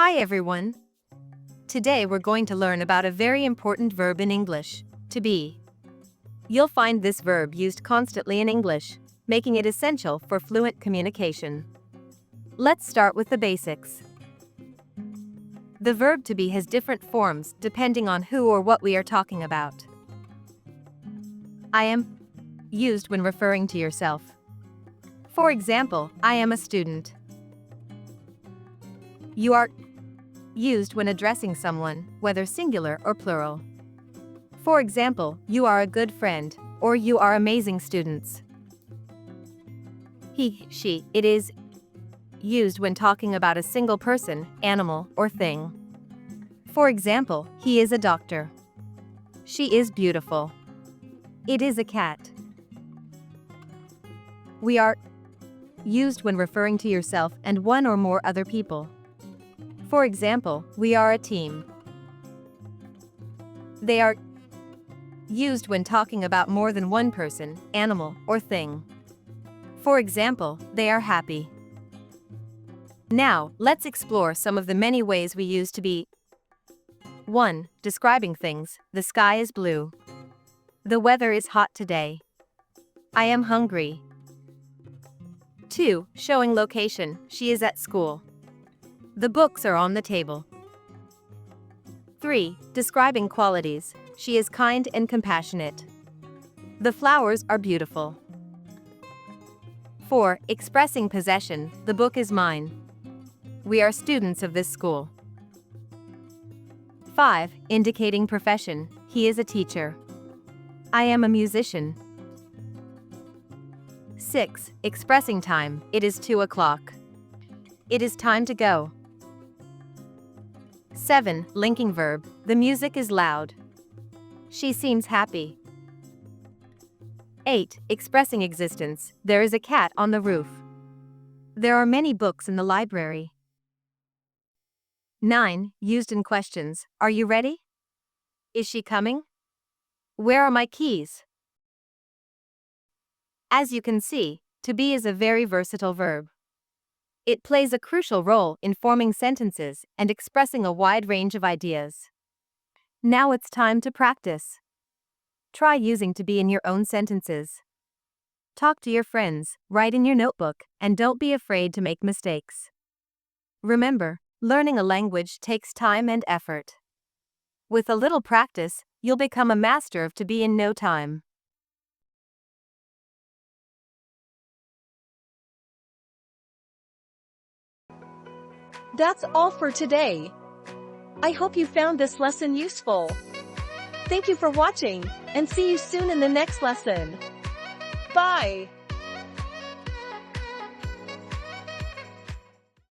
Hi everyone! Today we're going to learn about a very important verb in English, to be. You'll find this verb used constantly in English, making it essential for fluent communication. Let's start with the basics. The verb to be has different forms depending on who or what we are talking about. I am used when referring to yourself. For example, I am a student. You are used when addressing someone, whether singular or plural. For example, you are a good friend, or you are amazing students. He, she, it is used when talking about a single person, animal, or thing. For example, he is a doctor. She is beautiful. It is a cat. We are used when referring to yourself and one or more other people. For example, we are a team. They are used when talking about more than one person, animal, or thing. For example, they are happy. Now, let's explore some of the many ways we use to be. 1. Describing things. The sky is blue. The weather is hot today. I am hungry. 2. Showing location. She is at school. The books are on the table. 3. Describing qualities. She is kind and compassionate. The flowers are beautiful. 4. Expressing possession. The book is mine. We are students of this school. 5. Indicating profession. He is a teacher. I am a musician. 6. Expressing time. It is 2 o'clock. It is time to go. 7. Linking verb. The music is loud. She seems happy. 8. Expressing existence. There is a cat on the roof. There are many books in the library. 9. Used in questions. Are you ready? Is she coming? Where are my keys? As you can see, to be is a very versatile verb. It plays a crucial role in forming sentences and expressing a wide range of ideas. Now it's time to practice. Try using to be in your own sentences. Talk to your friends, write in your notebook, and don't be afraid to make mistakes. Remember, learning a language takes time and effort. With a little practice, you'll become a master of to be in no time. That's all for today. I hope you found this lesson useful. Thank you for watching, and see you soon in the next lesson. Bye!